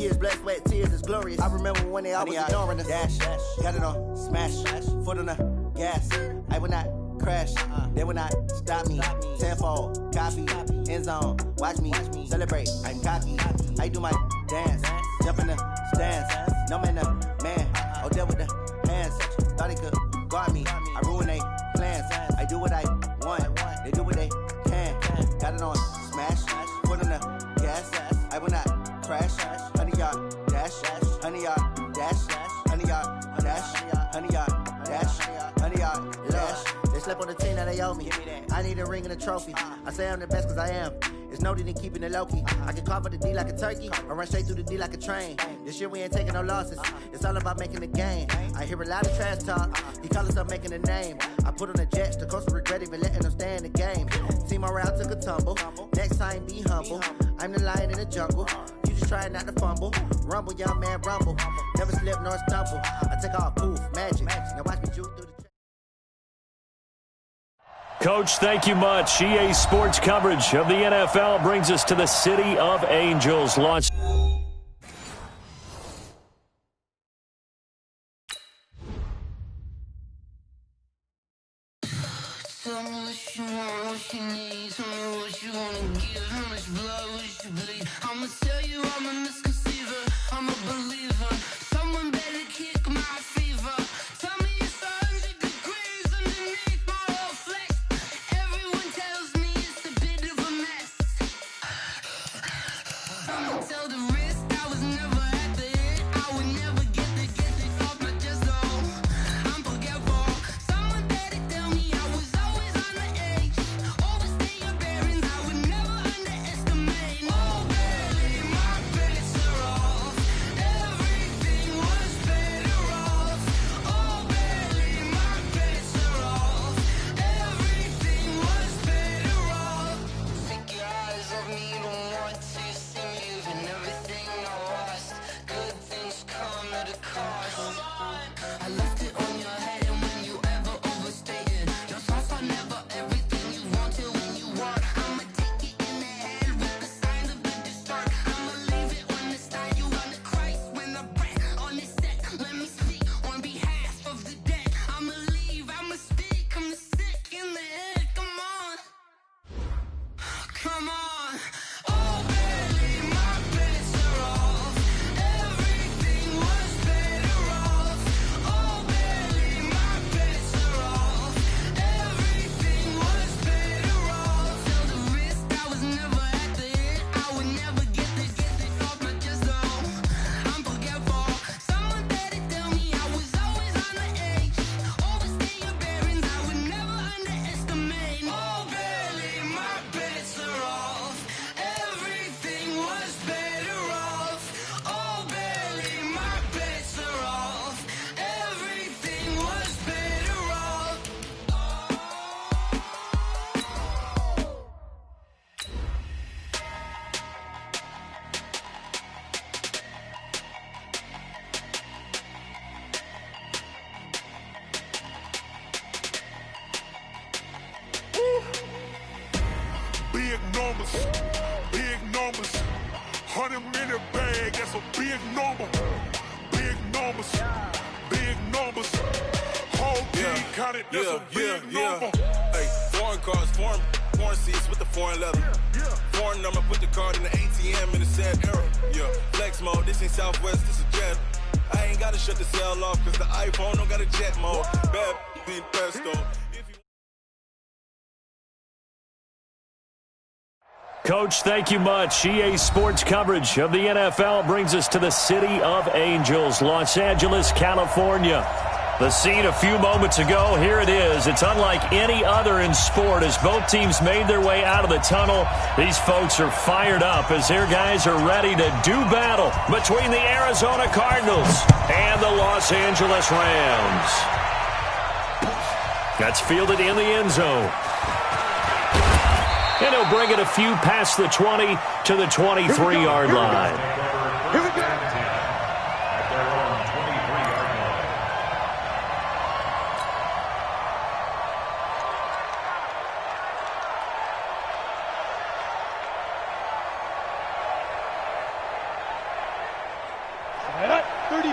Tears, blood, sweat, tears is glorious. I remember when they always ignoring us. Dash, got it on, smash, foot on the gas. I will not crash, they will not stop me. Tenfold, copy, end zone, watch me celebrate. I'm cocky, I do my dance, jump in the stands. No man, man, oh, deal with the hands. Thought he could guard me, I ruin they plans. I do what I want, they do what they can. Got it on, smash, foot on the gas. I will not crash, 100-yard dash, 100-yard dash, 100-yard dash, 100-yard dash, 100-yard dash. They slept on the team that they owe me. I need a ring and a trophy. I say I'm the best cause I am. It's noted in keeping it low-key. I can carve up the D like a turkey or run straight through the D like a train. This year we ain't taking no losses. It's all about making the game. I hear a lot of trash talk. He call himself making a name. I put on the Jets. The coach will regret even letting them stay in the game. Team morale took a tumble. Next time be humble. I'm the lion in the jungle. You just try not to fumble. Rumble, young man, rumble. Never slip nor stumble. I take off poof, magic. Now watch me juke through the... Coach, thank you much. EA Sports coverage of the NFL brings us to the City of Angels. Launch. Tell me what you want, what you need. Tell me what you want to give. How much blood would you bleed? I'ma tell you I'm a misconceiver. I'm a believer. Someone better kick my fever. Tell me it's 100 degrees underneath my whole flesh. Everyone tells me it's a bit of a mess. I'ma tell the risk I was never at the hit. I would never get it off my chest though. I'm forgetful. Someone better tell me I was always on the edge. Overstay your bearings, I would never underestimate. Oh baby, my bets are off. Everything was better off. Oh baby, my bets are off. Everything was better off. Take your eyes off me, don't want to see me losing everything I lost. Good things come at a cost. I left it on your head, and when you ever overstay it, your thoughts are never everything you want till when you want. I'ma take it in the head with the signs of the distort. I'ma leave it on the side. You on the Christ when the breath on this set. Let me speak on behalf of the dead. I'ma leave, I'ma speak. I'm the sick in the head. Come on, come on. Oh baby, my bets are off. Everything was better off. Oh baby, my bets are off. Everything was better off. Tell the risk I was never at the hit. I would never get it off my chest though. I'm forgetful. Someone better tell me I was always on the edge. Overstay your bearings, I would never underestimate. Oh baby, my bets are off. Everything was better off. Oh baby, my bets are off. Everything was better off. Big numbers, 100-minute bag, that's a big number. Big numbers, whole team counted, that's a big number. Hey, foreign cars, foreign seats with the foreign leather. Foreign number, put the card in the ATM in a sad era. Yeah, flex mode, this ain't Southwest, this a jet. I ain't gotta shut the cell off, cause the iPhone don't got a jet mode. Bad being pesto. Coach, thank you much. EA Sports coverage of the NFL brings us to the City of Angels, Los Angeles, California. The scene a few moments ago, here it is. It's unlike any other in sport as both teams made their way out of the tunnel. These folks are fired up as their guys are ready to do battle between the Arizona Cardinals and the Los Angeles Rams. That's fielded in the end zone. And he'll bring it a few past the 20 to the 23-yard line. Here we go.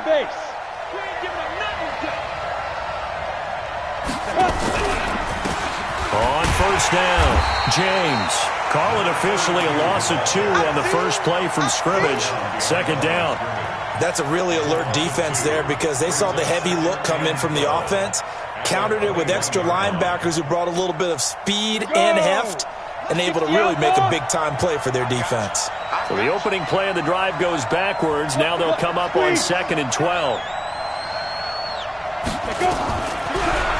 base. We ain't giving up nothing. On first down, James. Call it officially a loss of 2 on the first play from scrimmage. Second down. That's a really alert defense there because they saw the heavy look come in from the offense, countered it with extra linebackers who brought a little bit of speed and heft, and able to really make a big-time play for their defense. So the opening play of the drive goes backwards. Now they'll come up on 2nd and 12.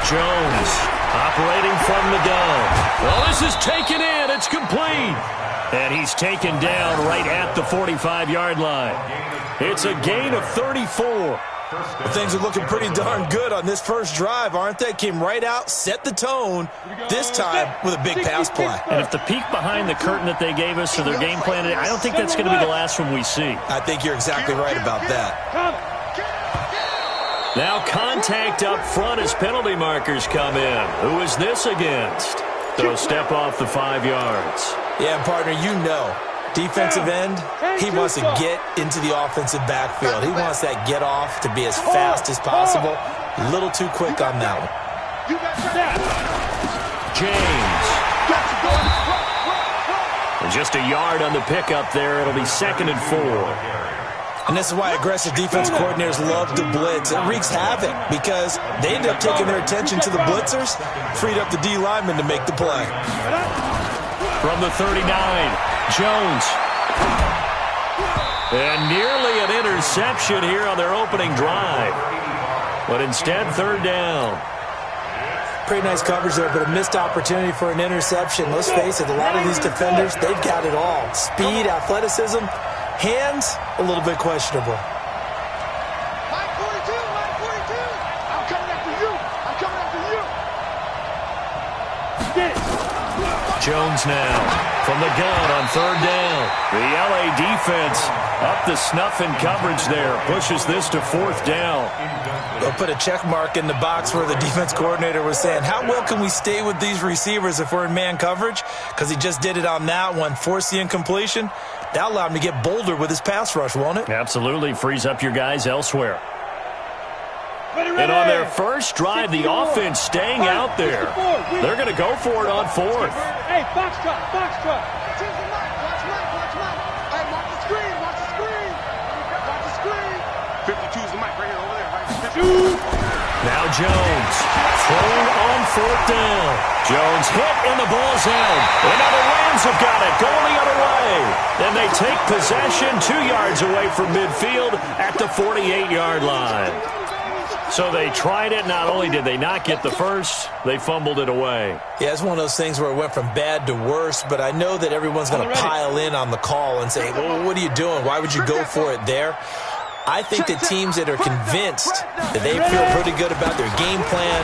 Jones operating from the gun. Well, this is taken in. It's complete. And he's taken down right at the 45-yard line. It's a gain of 34. Well, things are looking pretty darn good on this first drive, aren't they? Came right out, set the tone, this time with a big pass play. And if the peek behind the curtain that they gave us for their game plan today, I don't think that's going to be the last one we see. I think you're exactly right about that. Now contact up front as penalty markers come in. Who is this against? So step off the 5 yards. Yeah, partner, you know, defensive end, he wants to get into the offensive backfield. He wants that get off to be as fast as possible. A little too quick on that one. James. And just a yard on the pickup there. It'll be 2nd and 4. And this is why aggressive defense coordinators love to blitz. It wreaks havoc because they end up taking their attention to the blitzers, freed up the D lineman to make the play. From the 39, Jones. And nearly an interception here on their opening drive. But instead, 3rd down. Pretty nice coverage there, but a missed opportunity for an interception. Let's face it, a lot of these defenders, they've got it all. Speed, athleticism, hands, a little bit questionable. Mike 42, Mike 42. I'm coming after you. I'm coming after you. Get it. Jones now from the gun on 3rd down. The LA defense up the snuff in coverage there. Pushes this to 4th down. They'll put a check mark in the box where the defense coordinator was saying, how well can we stay with these receivers if we're in man coverage? Because he just did it on that one, forced the incompletion. That allowed him to get bolder with his pass rush, won't it? Absolutely. Frees up your guys elsewhere. And on their first drive, the offense staying out there. They're going to go for it on 4th. Hey, box truck, box truck. Watch Mike, watch Mike. Hey, watch the screen, watch the screen. Watch the screen. 52's the mic right here, over there, right? 52. Now Jones throwing on 4th down. Jones hit and the ball's out. And now the Rams have got it, going the other way. And they take possession 2 yards away from midfield at the 48-yard line. So they tried it. Not only did they not get the first, they fumbled it away. Yeah, it's one of those things where it went from bad to worse, but I know that everyone's going to pile in on the call and say, well, what are you doing? Why would you go for it there? I think that teams that are convinced that they feel pretty good about their game plan,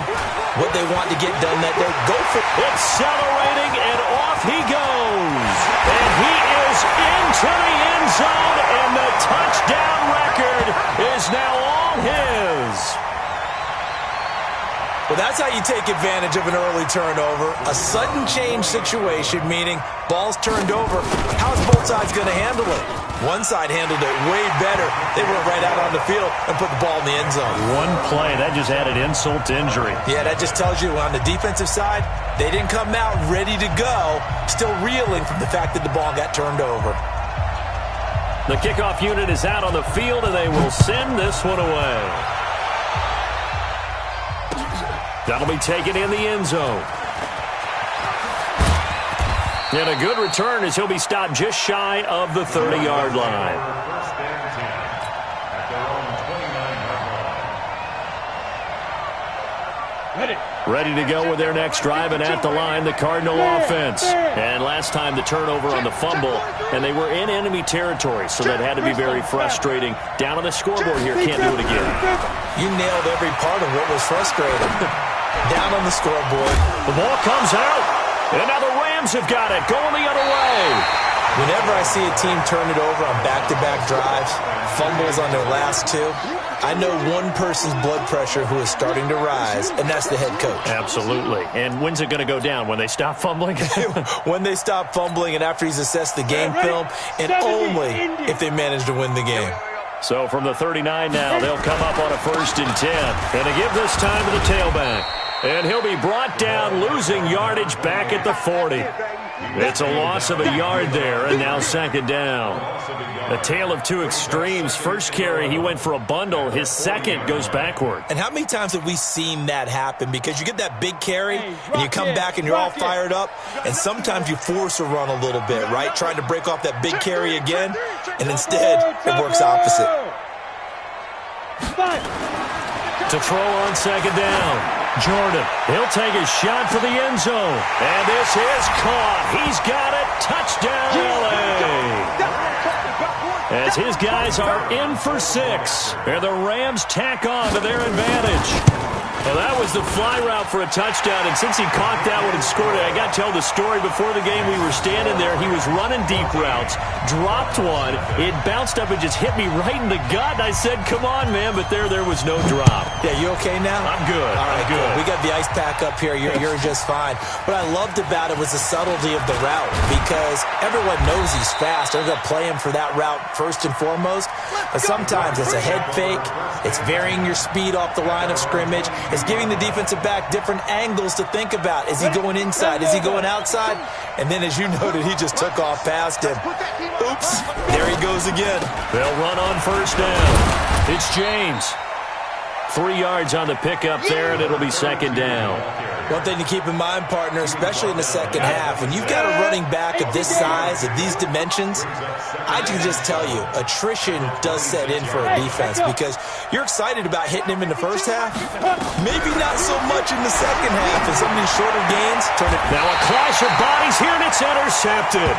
what they want to get done that day, go for it. Accelerating, and off he goes. And he is into the end zone, and the touchdown record is now all his. Well, that's how you take advantage of an early turnover. A sudden change situation, meaning ball's turned over. How's both sides going to handle it? One side handled it way better. They went right out on the field and put the ball in the end zone. One play, that just added insult to injury. Yeah, that just tells you on the defensive side, they didn't come out ready to go, still reeling from the fact that the ball got turned over. The kickoff unit is out on the field, and they will send this one away. That'll be taken in the end zone. And a good return as he'll be stopped just shy of the 30-yard line. Ready to go with their next drive, and at the line, the Cardinal offense. And last time the turnover on the fumble, and they were in enemy territory, so that had to be very frustrating. Down on the scoreboard here, can't do it again. You nailed every part of what was frustrating. Down on the scoreboard. The ball comes out, and now the Rams have got it, going the other way. Whenever I see a team turn it over on back-to-back drives, fumbles on their last two, I know one person's blood pressure who is starting to rise, and that's the head coach. Absolutely. And when's it going to go down? When they stop fumbling? When they stop fumbling and after he's assessed the game film, and only if they manage to win the game. So from the 39 now, they'll come up on a 1st and 10. And they give this time to the tailback. And he'll be brought down, losing yardage back at the 40. It's a loss of a yard there, and now 2nd down. A tale of two extremes. First carry, he went for a bundle. His second goes backward. And how many times have we seen that happen? Because you get that big carry, and you come back and you're all fired up, and sometimes you force a run a little bit, right? Trying to break off that big carry again, and instead it works opposite. To throw on 2nd down. Jordan, he'll take a shot for the end zone. And this is caught. He's got it. Touchdown, LA. As his guys are in for 6. And the Rams tack on to their advantage. Well, that was the fly route for a touchdown, and since he caught that one and scored it, I got to tell the story. Before the game, we were standing there. He was running deep routes, dropped one. It bounced up and just hit me right in the gut. And I said, come on, man, but there was no drop. Yeah, you okay now? I'm good. All right, I'm good. We got the ice pack up here. You're just fine. What I loved about it was the subtlety of the route, because everyone knows he's fast. They're going to play him for that route first and foremost. But sometimes it's a head fake. It's varying your speed off the line of scrimmage. It's giving the defensive back different angles to think about. Is he going inside? Is he going outside? And then, as you noted, he just took off past him. Oops. There he goes again. They'll run on 1st down. It's James. 3 yards on the pickup there, and it'll be 2nd down. One thing to keep in mind, partner, especially in the second half, when you've got a running back of this size, of these dimensions, I can just tell you, attrition does set in for a defense, because you're excited about hitting him in the first half, maybe not so much in the second half, and some of these shorter gains turn it. Now a clash of bodies here, and it's intercepted.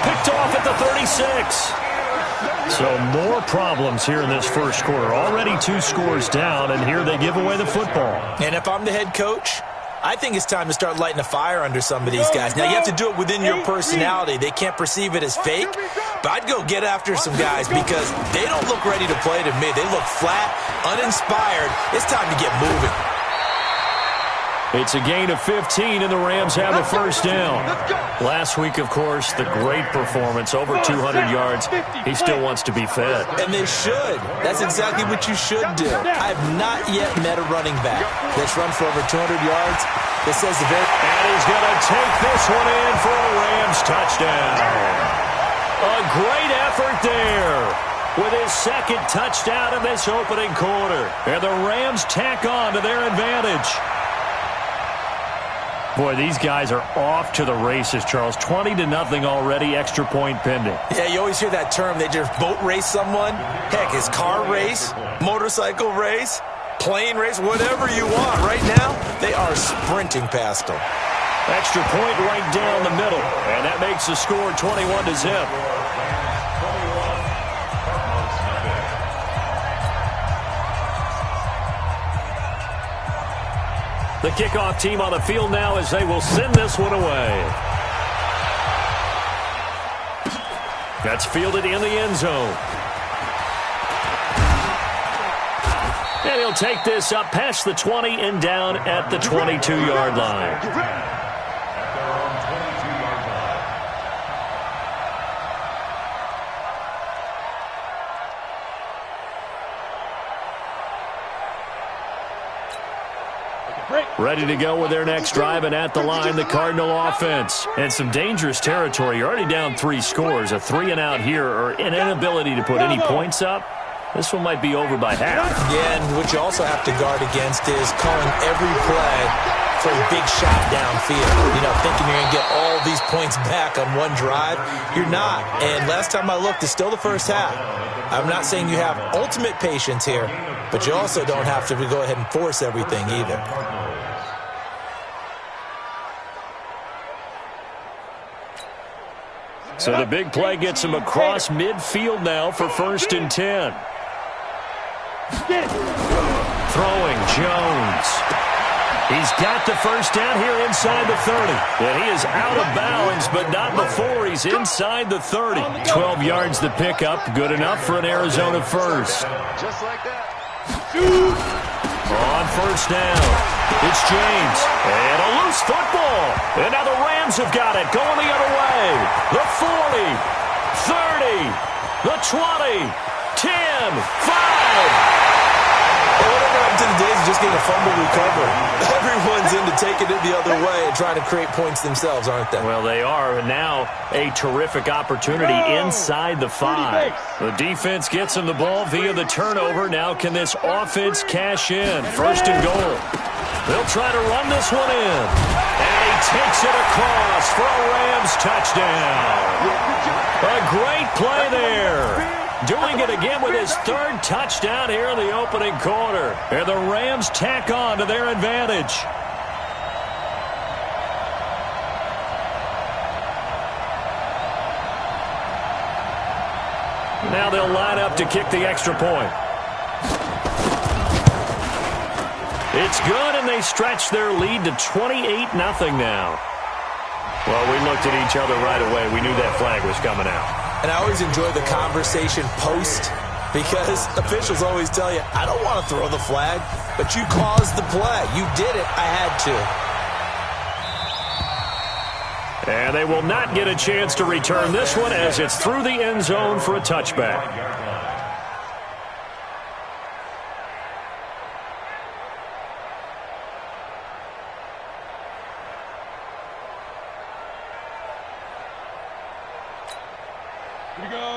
Picked off at the 36. So more problems here in this first quarter. Already 2 scores down, and here they give away the football. And if I'm the head coach, I think it's time to start lighting a fire under some of these guys. Now, you have to do it within your personality. They can't perceive it as fake, but I'd go get after some guys because they don't look ready to play to me. They look flat, uninspired. It's time to get moving. It's a gain of 15, and the Rams have a 1st down. Last week, of course, the great performance, over 200 yards. He still wants to be fed. And they should. That's exactly what you should do. I have not yet met a running back that's run for over 200 yards. This says the very... And he's going to take this one in for a Rams touchdown. A great effort there with his 2nd touchdown in this opening quarter. And the Rams tack on to their advantage. Boy, these guys are off to the races, Charles. 20-0 already, extra point pending. Yeah, you always hear that term. They just boat race someone. Heck, it's car race, motorcycle race, plane race, whatever you want. Right now, they are sprinting past them. Extra point right down the middle, and that makes the score 21-0. The kickoff team on the field now as they will send this one away. That's fielded in the end zone. And he'll take this up past the 20 and down at the 22-yard line. Ready to go with their next drive, and at the line, the Cardinal offense. And some dangerous territory. You're already down 3 scores. A 3-and-out here, or an inability to put any points up. This one might be over by half. Yeah, and what you also have to guard against is calling every play for a big shot downfield. You know, thinking you're going to get all these points back on one drive. You're not. And last time I looked, it's still the first half. I'm not saying you have ultimate patience here, but you also don't have to go ahead and force everything either. So the big play gets him across midfield now for 1st and 10. Throwing Jones. He's got the first down here inside the 30. And he is out of bounds, but not before he's inside the 30. 12 yards the pickup. Good enough for an Arizona first. Just like that. On first down, it's James. And a loose football. And now the Rams have got it. Going the other way. The 40, 30, the 20. 10, 5. Whatever happened to the days of just getting a fumble recovery? Everyone's into taking it the other way and trying to create points themselves, aren't they? Well, they are. And now a terrific opportunity inside the 5. The defense gets him the ball via the turnover. Now can this offense cash in? First and goal. They'll try to run this one in. And he takes it across for a Rams touchdown. A great play there. Doing it again with his 3rd touchdown here in the opening quarter. And the Rams tack on to their advantage. Now they'll line up to kick the extra point. It's good, and they stretch their lead to 28-0 now. Well, we looked at each other right away. We knew that flag was coming out. And I always enjoy the conversation post because officials always tell you, I don't want to throw the flag, but you caused the play. You did it. I had to. And they will not get a chance to return this one as it's through the end zone for a touchback.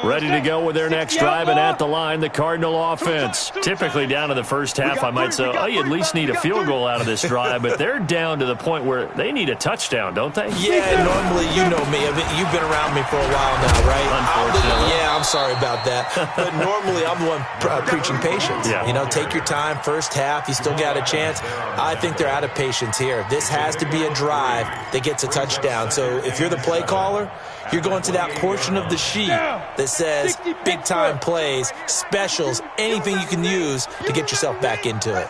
Ready to go with their next drive, and at the line, the Cardinal offense. Typically down to the first half, I might say, oh, you at least need a field goal out of this drive, but they're down to the point where they need a touchdown, don't they? Yeah, normally, you know me. You've been around me for a while now, right? Unfortunately. Yeah, I'm sorry about that. But normally, I'm the one preaching patience. Yeah. You know, take your time, first half, you still got a chance. I think they're out of patience here. This has to be a drive that gets a touchdown. So if you're the play caller, you're going to that portion of the sheet that says big-time plays, specials, anything you can use to get yourself back into it.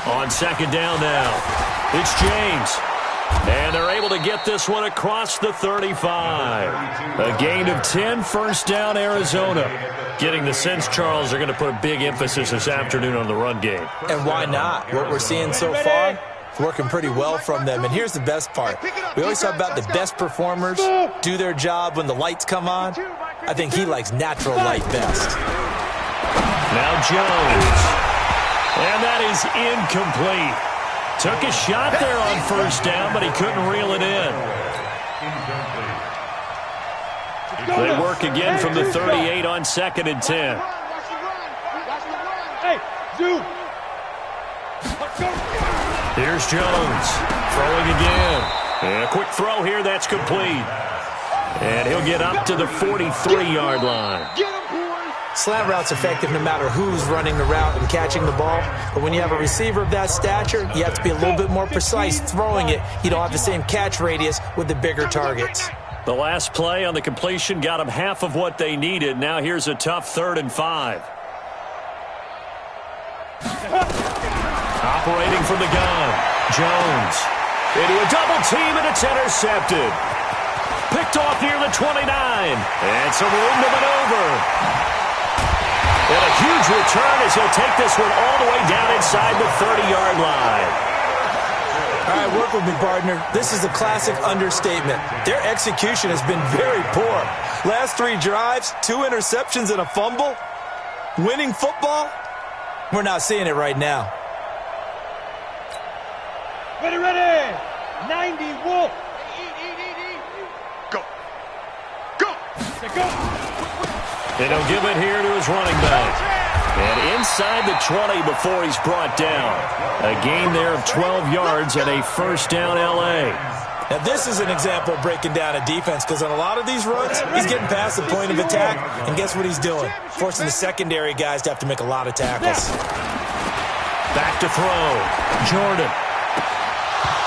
On second down now, it's James. And they're able to get this one across the 35. A gain of 10, first down, Arizona. Getting the sense, Charles, they're going to put a big emphasis this afternoon on the run game. And why not? What we're seeing so far, it's working pretty well from them. And here's the best part. We always talk about the best performers do their job when the lights come on. I think he likes natural light best. Now Jones. And that is incomplete. Took a shot there on first down, but he couldn't reel it in. They work again from the 38 on second and 10. Here's Jones throwing again. And a quick throw here, that's complete. And he'll get up to the 43-yard line. Slant route's effective no matter who's running the route and catching the ball. But when you have a receiver of that stature, you have to be a little bit more precise throwing it. You don't have the same catch radius with the bigger targets. The last play on the completion got them half of what they needed. Now here's a tough 3rd and 5. Operating from the gun, Jones. Into a double team, and it's intercepted. Picked off near the 29. And some room to maneuver. And a huge return as he'll take this one all the way down inside the 30-yard line. All right, work with me, partner. This is a classic understatement. Their execution has been very poor. Last 3 drives, 2 interceptions and a fumble. Winning football? We're not seeing it right now. Ready, ready. 90, Wolf. Go. Go. Go. And he'll give it here to his running back. And inside the 20 before he's brought down. A gain there of 12 yards and a first down L.A. Now, this is an example of breaking down a defense because on a lot of these runs, he's getting past the point of attack, and guess what he's doing? Forcing the secondary guys to have to make a lot of tackles. Back to throw. Jordan.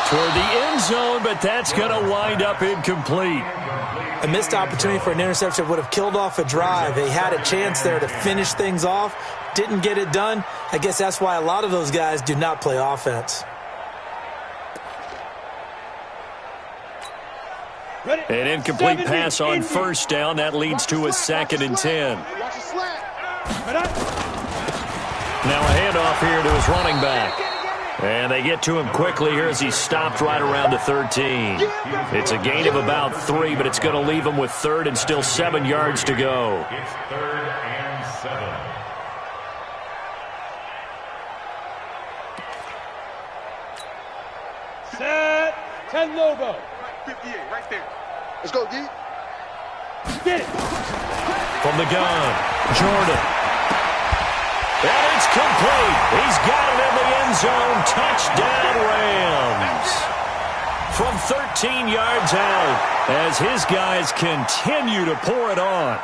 Toward the end zone, but that's going to wind up incomplete. A missed opportunity for an interception would have killed off a drive. They had a chance there to finish things off. Didn't get it done. I guess that's why a lot of those guys do not play offense. An incomplete pass on first down. That leads to a 2nd and 10. Now a handoff here to his running back. And they get to him quickly here as he's stopped right around the 13. It's a gain of about 3, but it's going to leave him with 3rd and still 7 yards to go. It's 3rd and 7. Set. 10 logo. 58, right there. Let's go, D. Get it. From the gun, Jordan. And it's complete. He's got it in the end zone. Touchdown, Rams. From 13 yards out as his guys continue to pour it on.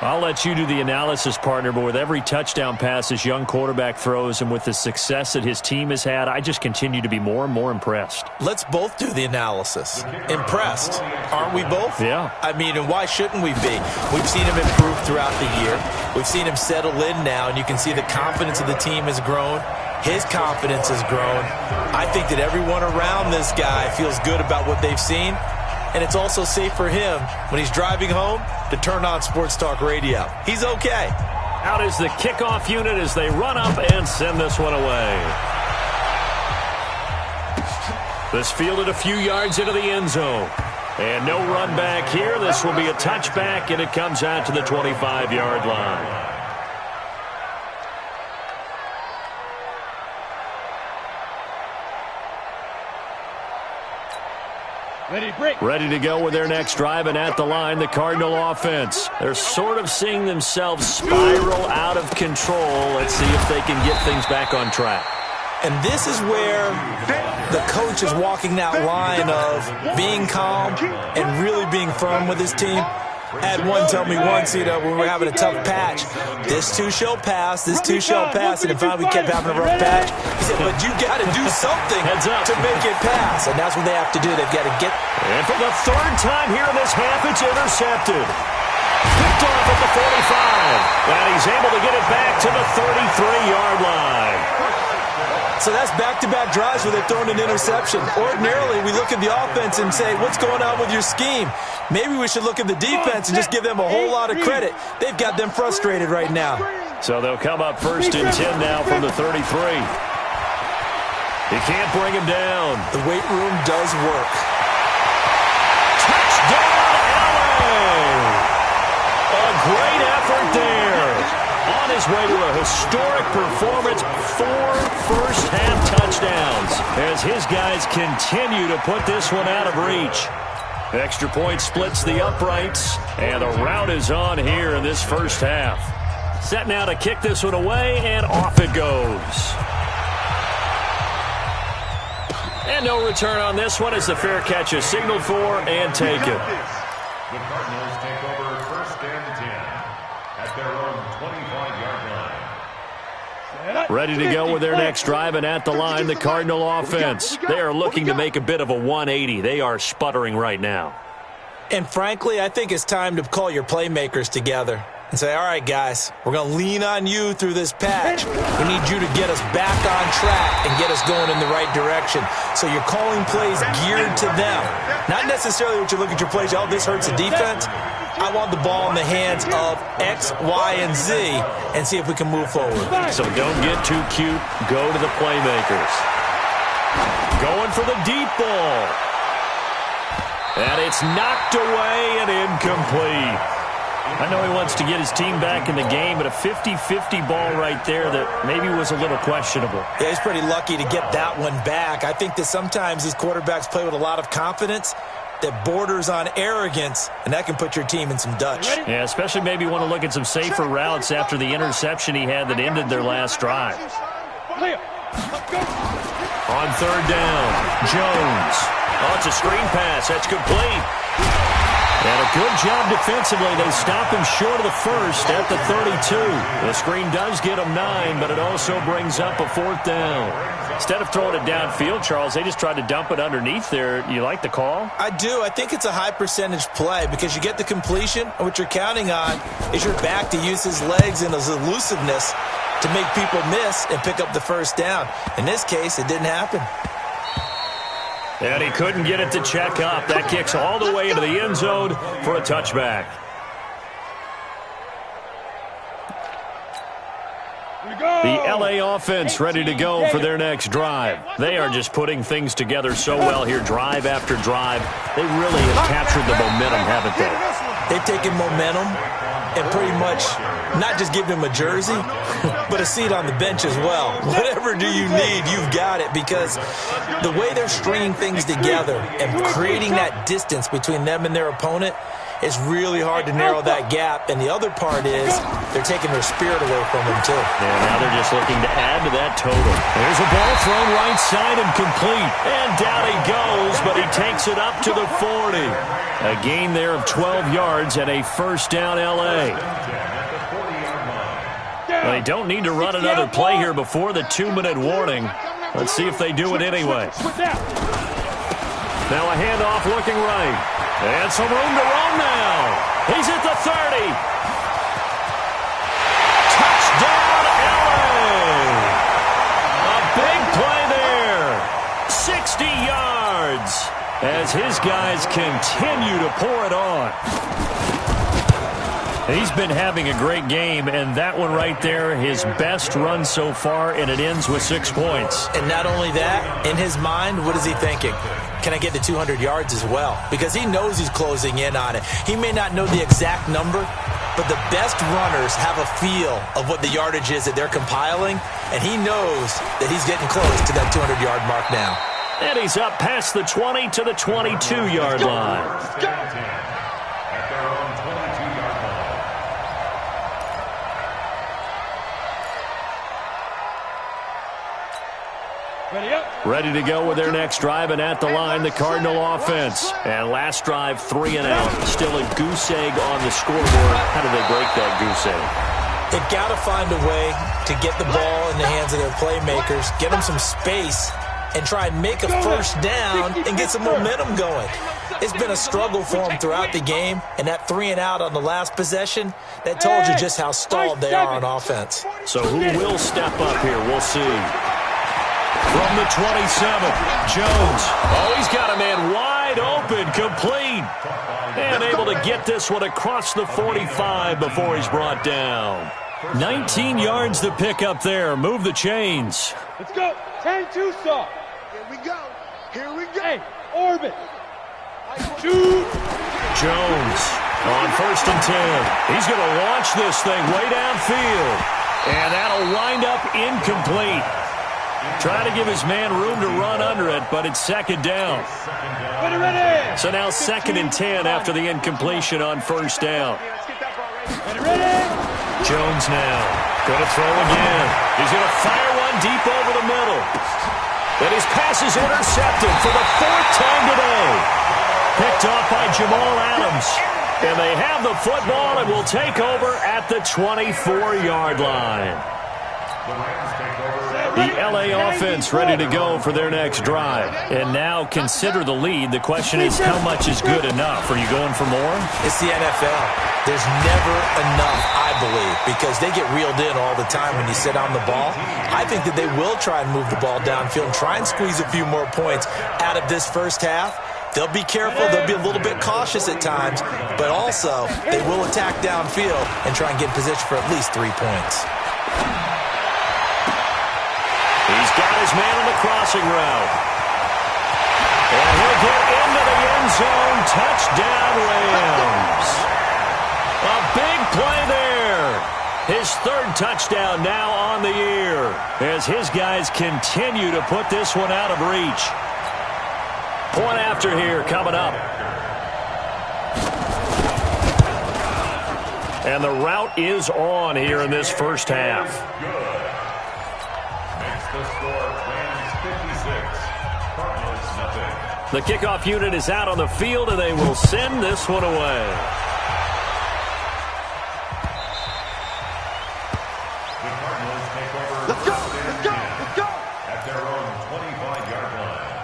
I'll let you do the analysis, partner, but with every touchdown pass this young quarterback throws and with the success that his team has had, I just continue to be more and more impressed. Let's both do the analysis. Impressed. Aren't we both? Yeah. I mean, and why shouldn't we be? We've seen him improve throughout the year. We've seen him settle in now, and you can see the confidence of the team has grown. His confidence has grown. I think that everyone around this guy feels good about what they've seen. And it's also safe for him when he's driving home to turn on Sports Talk Radio. He's okay. Out is the kickoff unit as they run up and send this one away. This fielded a few yards into the end zone. And no run back here. This will be a touchback, and it comes out to the 25-yard line. Ready to go with their next drive, and at the line, the Cardinal offense. They're sort of seeing themselves spiral out of control. Let's see if they can get things back on track. And this is where the coach is walking that line of being calm and really being firm with his team. I had one tell me once, when we were having a tough patch, this too shall pass, this too shall pass, and finally we kept having a rough patch. He said, but you got to do something to make it pass, and that's what they have to do. They've got to get. And for the 3rd time here in this half, it's intercepted. Picked off at the 45, and he's able to get it back to the 33-yard line. So that's back-to-back drives where they've thrown an interception. Ordinarily, we look at the offense and say, what's going on with your scheme? Maybe we should look at the defense and just give them a whole lot of credit. They've got them frustrated right now. So they'll come up 1st and 10 now from the 33. He can't bring him down. The weight room does work. Touchdown, LA! A great effort there. On his way to a historic performance, 4 first-half touchdowns as his guys continue to put this one out of reach. Extra point splits the uprights, and the route is on here in this first half. Set now to kick this one away, and off it goes. And no return on this one as the fair catch is signaled for and taken. The Cardinals take over 1st and 10 at their own 25-yard line. Ready to go with their next drive, and at the line, the Cardinal offense. They are looking to make a bit of a 180. They are sputtering right now. And frankly, I think it's time to call your playmakers together and say, all right, guys, we're going to lean on you through this patch. We need you to get us back on track and get us going in the right direction. So you're calling plays geared to them. Not necessarily what you look at your plays, oh, this hurts the defense. I want the ball in the hands of X, Y, and Z and see if we can move forward. So don't get too cute. Go to the playmakers. Going for the deep ball. And it's knocked away and incomplete. I know he wants to get his team back in the game, but a 50-50 ball right there that maybe was a little questionable. Yeah, he's pretty lucky to get that one back. I think that sometimes these quarterbacks play with a lot of confidence that borders on arrogance, and that can put your team in some Dutch. Yeah, especially maybe want to look at some safer routes after the interception he had that ended their last drive. On 3rd down, Jones. Oh, it's a screen pass. That's complete. And a good job defensively. They stop him short of the first at the 32. The screen does get him 9, but it also brings up a 4th down. Instead of throwing it downfield, Charles, they just tried to dump it underneath there. You like the call? I do. I think it's a high-percentage play because you get the completion, and what you're counting on is your back to use his legs and his elusiveness to make people miss and pick up the 1st down. In this case, it didn't happen. And he couldn't get it to check up. That kicks all the way into the end zone for a touchback. The LA offense ready to go for their next drive. They are just putting things together so well here, drive after drive. They really have captured the momentum, haven't they? They've taken momentum and pretty much not just give him a jersey, but a seat on the bench as well. Whatever do you need, you've got it, because the way they're stringing things together and creating that distance between them and their opponent, it's really hard to narrow that gap. And the other part is they're taking their spirit away from them, too. And now they're just looking to add to that total. There's a ball thrown right side and complete. And down he goes, but he takes it up to the 40. A gain there of 12 yards and a first down L.A. They don't need to run another play here before the 2-minute warning. Let's see if they do it anyway. Now a handoff looking right. And some room to roam now. He's at the 30. Touchdown, LA. A big play there. 60 yards as his guys continue to pour it on. He's been having a great game, and that one right there, his best run so far, and it ends with 6 points. And not only that, in his mind, what is he thinking? Can I get to 200 yards as well? Because he knows he's closing in on it. He may not know the exact number, but the best runners have a feel of what the yardage is that they're compiling, and he knows that he's getting close to that 200-yard mark now. And he's up past the 20 to the 22-yard line. At their own 22-yard line. Ready to go with their next drive, and at the line, the Cardinal offense. And last drive, 3 and out. Still a goose egg on the scoreboard. How do they break that goose egg? They've got to find a way to get the ball in the hands of their playmakers, get them some space, and try and make a first down and get some momentum going. It's been a struggle for them throughout the game, and that 3 and out on the last possession, that told you just how stalled they are on offense. So who will step up here? We'll see. From the 27, Jones. Oh, he's got a man wide open, complete. And able to get this one across the 45 before he's brought down. 19 yards to pick up there. Move the chains. Let's go. 10-2 saw. Here we go. Here we go. Hey, orbit. Shoot. Jones on 1st and 10. He's going to launch this thing way downfield. And that'll wind up incomplete. Trying to give his man room to run under it, but it's 2nd down. So now 2nd and 10 after the incompletion on 1st down. Jones now going to throw again. He's going to fire one deep over the middle. And his pass is intercepted for the 4th time today. Picked off by Jamal Adams. And they have the football and will take over at the 24-yard line. The LA offense ready to go for their next drive. And now consider the lead. The question is, how much is good enough? Are you going for more? It's the NFL. There's never enough, I believe, because they get reeled in all the time when you sit on the ball. I think that they will try and move the ball downfield and try and squeeze a few more points out of this first half. They'll be careful. They'll be a little bit cautious at times, but also they will attack downfield and try and get in position for at least 3 points. He's got his man on the crossing route. And he'll get into the end zone. Touchdown, Rams. A big play there. His 3rd touchdown now on the year as his guys continue to put this one out of reach. Point after here coming up. And the route is on here in this first half. The score, Rams 56, Cardinals 0. The kickoff unit is out on the field, and they will send this one away. The Cardinals take over. Let's go! Let's go! Let's go! At their own 25-yard line.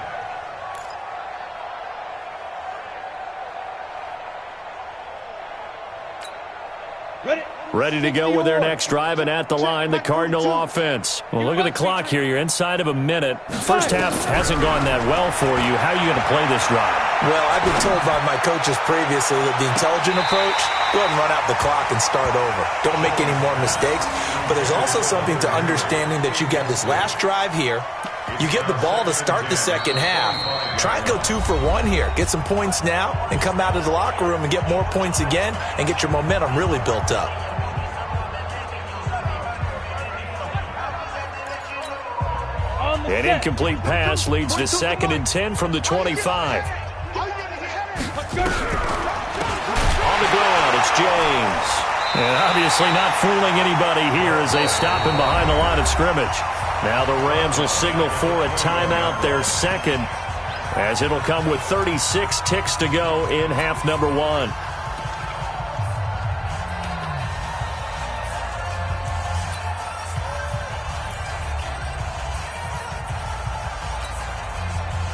Ready? ready to go with their next drive, and at the line, the Cardinal offense. Well, look at the clock here. You're inside of a minute. First half hasn't gone that well for you. How are you going to play this drive? Well, I've been told by my coaches previously that the intelligent approach, go ahead and run out the clock and start over. Don't make any more mistakes. But there's also something to understanding that you get this last drive here. You get the ball to start the second half. Try and go 2 for 1 here. Get some points now and come out of the locker room and get more points again and get your momentum really built up. An incomplete pass leads to 2nd and 10 from the 25. On the ground, it's James. And obviously not fooling anybody here as they stop him behind the line of scrimmage. Now the Rams will signal for a timeout, their second, as it'll come with 36 ticks to go in half number 1.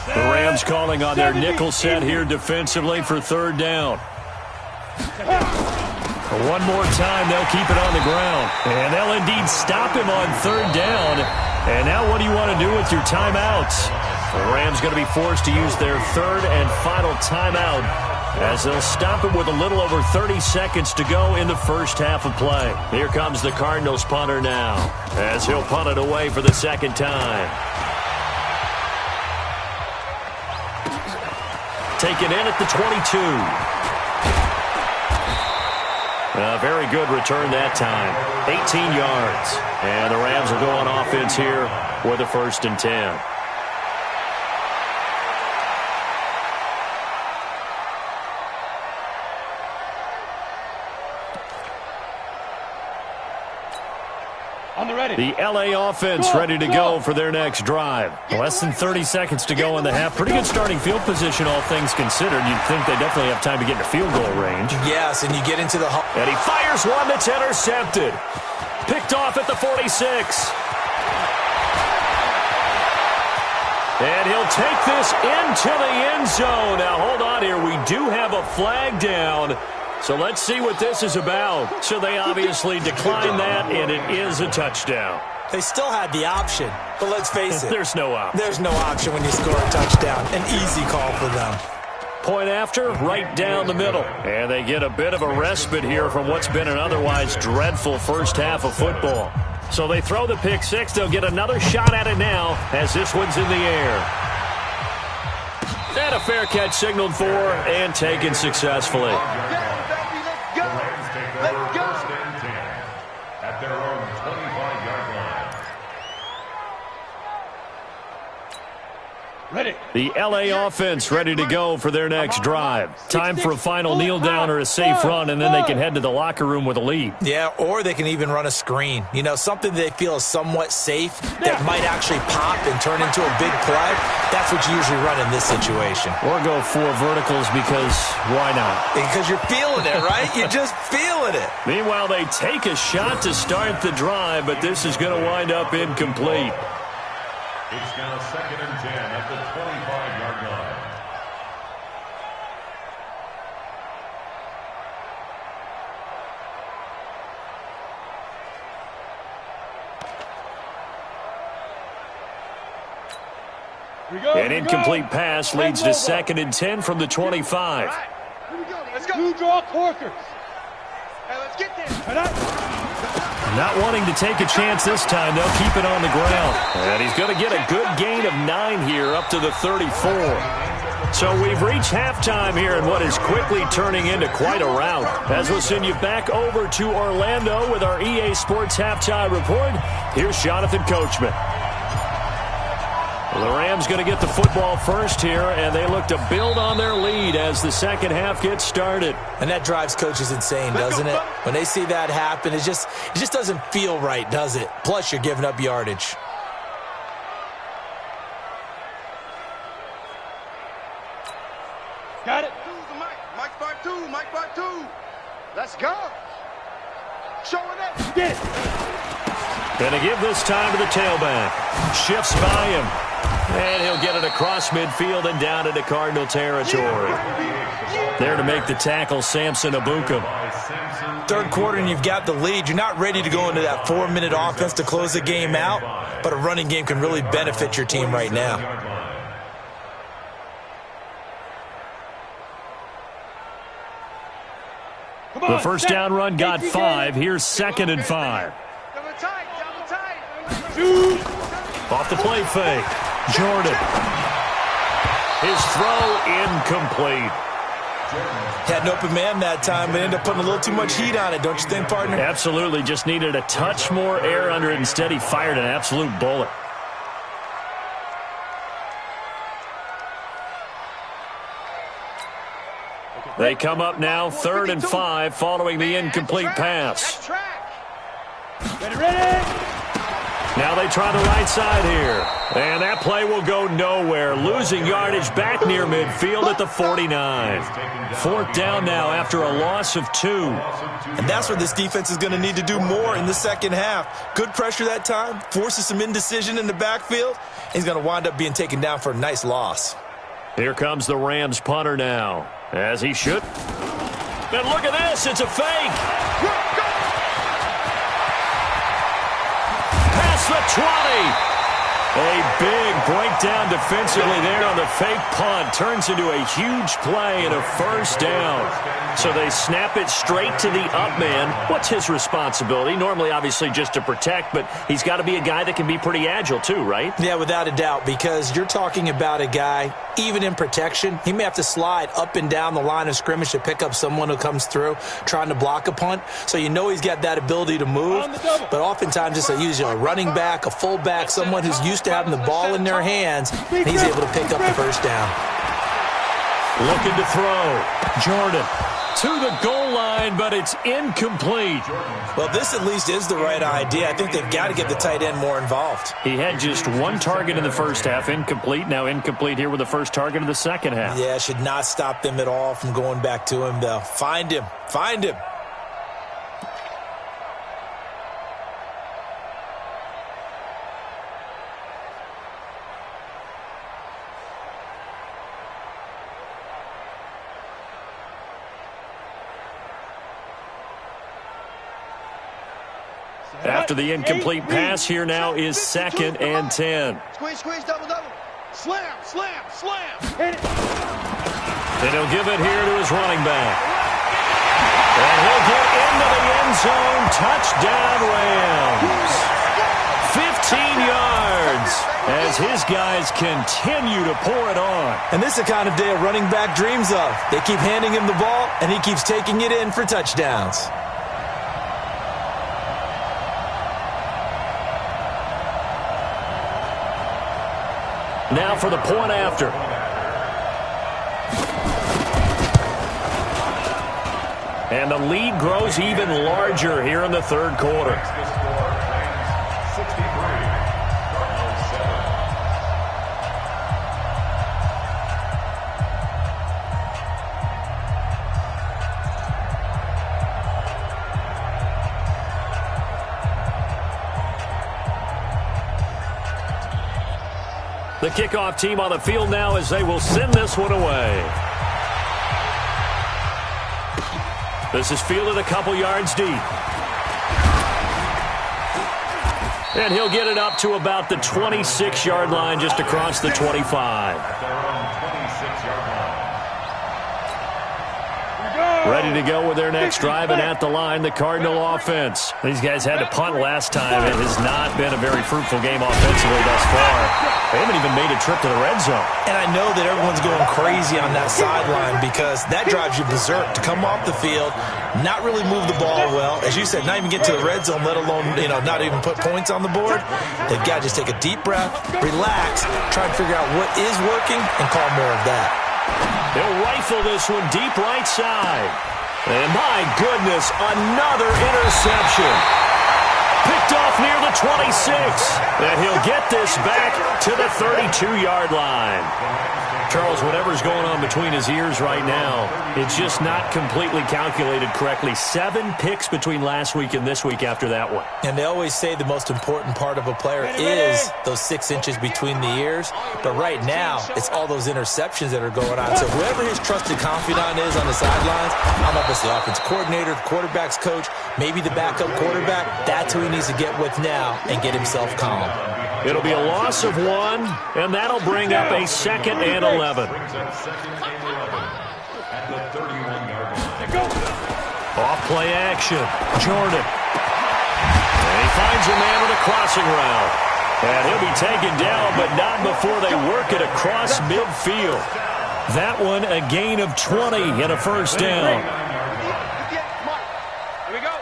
The Rams calling on their nickel set here defensively for 3rd down. One more time, they'll keep it on the ground. And they'll indeed stop him on 3rd down. And now what do you want to do with your timeouts? The Rams going to be forced to use their 3rd and final timeout as they'll stop him with a little over 30 seconds to go in the first half of play. Here comes the Cardinals punter now as he'll punt it away for the 2nd time. Taken in at the 22. A very good return that time. 18 yards. And the Rams will go on offense here with a 1st and 10. The L.A. offense ready to go for their next drive. Less than 30 seconds to go in the half. Pretty good starting field position, all things considered. You'd think they definitely have time to get into field goal range. Yes, and you get into the... And he fires one that's intercepted. Picked off at the 46. And he'll take this into the end zone. Now, hold on here. We do have a flag down. So let's see what this is about. So they obviously declined that, and it is a touchdown. They still had the option, but let's face it. There's no option. There's no option when you score a touchdown. An easy call for them. Point after, right down the middle. And they get a bit of a respite here from what's been an otherwise dreadful first half of football. So they throw the pick 6. They'll get another shot at it now as this one's in the air. And a fair catch signaled for and taken successfully. At their own 25-yard line. The L.A. offense ready to go for their next drive. Time for a final kneel down or a safe run, and then they can head to the locker room with a lead. Yeah, or they can even run a screen. You know, something they feel is somewhat safe that might actually pop and turn into a big play. That's what you usually run in this situation. Or go 4 verticals because why not? Because you're feeling it, right? You're just feeling it. Meanwhile, they take a shot to start the drive, but this is going to wind up incomplete. It's now 2nd and 10 at the 25-yard line. An incomplete pass leads to 2nd and 10 from the 25. Here we go. Let's go. 2 draw corkers. Hey, let's get there. Not wanting to take a chance this time, they'll keep it on the ground. And he's going to get a good gain of 9 here up to the 34. So we've reached halftime here in what is quickly turning into quite a rout. As we'll send you back over to Orlando with our EA Sports Halftime Report, here's Jonathan Coachman. Well, the Rams going to get the football first here, and they look to build on their lead as the second half gets started. And that drives coaches insane, doesn't it? When they see that happen, it just doesn't feel right, does it? Plus, you're giving up yardage. Got it. Mike part 2. Mike part 2. Let's go. Showing it. Get it. Going to give this time to the tailback. Shifts by him. And he'll get it across midfield and down into Cardinal territory. There to make the tackle, Samson Abukum. Third quarter and you've got the lead. You're not ready to go into that 4-minute offense to close the game out, but a running game can really benefit your team right now. The first down run got 5. Here's 2nd and 5. Off the play fake. Jordan. His throw incomplete. Had an open man that time, but ended up putting a little too much heat on it, don't you think, partner? Absolutely. Just needed a touch more air under it. Instead, he fired an absolute bullet. They come up now 3rd and 5 following the incomplete pass. Now they try the right side here. And that play will go nowhere. Losing yardage back near midfield at the 49. 4th down now after a loss of 2. And that's where this defense is going to need to do more in the second half. Good pressure that time. Forces some indecision in the backfield. He's going to wind up being taken down for a nice loss. Here comes the Rams punter now. As he should. And look at this. It's a fake. Past the 20. A big breakdown defensively there on the fake punt. Turns into a huge play and a first down. So they snap it straight to the up man. What's his responsibility? Normally, obviously, just to protect, but he's got to be a guy that can be pretty agile too, right? Yeah, without a doubt, because you're talking about a guy, even in protection, he may have to slide up and down the line of scrimmage to pick up someone who comes through trying to block a punt. So you know he's got that ability to move, but oftentimes it's usually a running back, a fullback, someone who's used to having the ball in their hands, and he's able to pick up the first down. Looking to throw. Jordan to the goal line, but it's incomplete. Well, this at least is the right idea. I think they've got to get the tight end more involved. He had just 1 target in the first half, incomplete. Now incomplete here with the first target of the second half. Yeah, should not stop them at all from going back to him, though. Find him. Find him. After the incomplete pass, here now is 2nd and 10. Squeeze, squeeze, double, double. Slam, slam, slam. And he'll give it here to his running back. And he'll get into the end zone. Touchdown, Rams. 15 yards as his guys continue to pour it on. And this is the kind of day a running back dreams of. They keep handing him the ball, and he keeps taking it in for touchdowns. Now for the point after. And the lead grows even larger here in the third quarter. The kickoff team on the field now as they will send this one away. This is fielded a couple yards deep. And he'll get it up to about the 26-yard line, just across the 25. Ready to go with their next drive, and at the line, the Cardinal offense. These guys had to punt last time. It has not been a very fruitful game offensively thus far. They haven't even made a trip to the red zone. And I know that everyone's going crazy on that sideline because that drives you berserk to come off the field, not really move the ball well. As you said, not even get to the red zone, let alone, not even put points on the board. They've got to just take a deep breath, relax, try and figure out what is working, and call more of that. They'll rifle this one deep right side. And my goodness, another interception. Picked off near the 26. And he'll get this back to the 32-yard line. Charles, whatever's going on between his ears right now, it's just not completely calculated correctly. 7 picks between last week and this week after that one. And they always say the most important part of a player is those 6 inches between the ears. But right now, it's all those interceptions that are going on. So whoever his trusted confidant is on the sidelines, I don't know if it's the offense coordinator, the quarterback's coach, maybe the backup quarterback, that's who he needs to get with now and get himself calm. It'll be a loss of 1, and that'll bring up a 2nd and 11. Off play action. Jordan. And he finds a man with a crossing route. And he'll be taken down, but not before they work it across midfield. That one a gain of 20 and a first down. Here we go.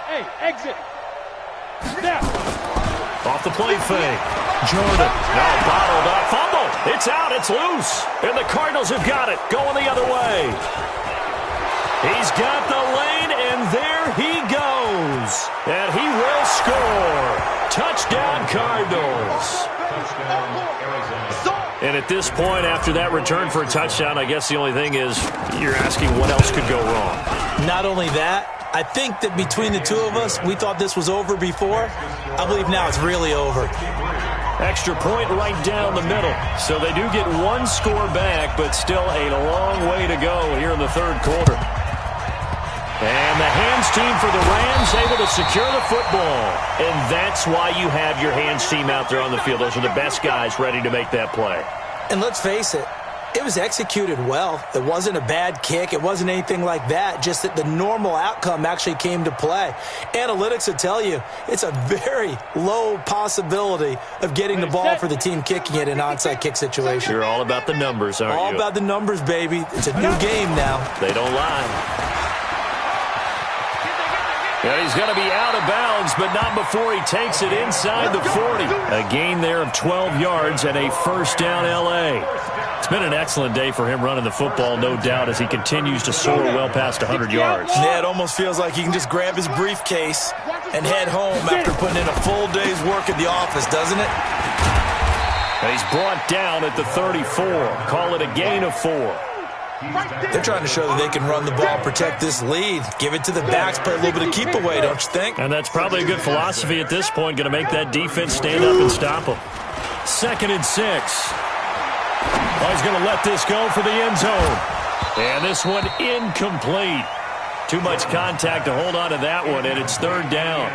Hey, exit. Snap. Off the play fake. Jordan. Now bottled up. Fumble. It's out. It's loose. And the Cardinals have got it. Going the other way. He's got the lane, and there he goes. And he will score. Touchdown, Cardinals. And at this point, after that return for a touchdown, I guess the only thing is you're asking what else could go wrong. Not only that, I think that between the two of us, we thought this was over before. I believe now it's really over. Extra point right down the middle. So they do get 1 score back, but still a long way to go here in the third quarter. And the hands team for the Rams able to secure the football. And that's why you have your hands team out there on the field. Those are the best guys ready to make that play. And let's face it, it was executed well. It wasn't a bad kick. It wasn't anything like that. Just that the normal outcome actually came to play. Analytics will tell you it's a very low possibility of getting the ball for the team kicking it in an onside kick situation. You're all about the numbers, aren't you? All about the numbers, baby. It's a new game now. They don't lie. And he's going to be out of bounds, but not before he takes it inside the 40. A gain there of 12 yards and a first down L.A. It's been an excellent day for him running the football, no doubt, as he continues to soar well past 100 yards. Yeah, it almost feels like he can just grab his briefcase and head home after putting in a full day's work at the office, doesn't it? And he's brought down at the 34. Call it a gain of 4. They're trying to show that they can run the ball, protect this lead, give it to the backs, play a little bit of keep away, don't you think? And that's probably a good philosophy at this point, going to make that defense stand up and stop them. 2nd and 6. Oh, he's going to let this go for the end zone. And this one incomplete. Too much contact to hold on to that one, and it's 3rd down.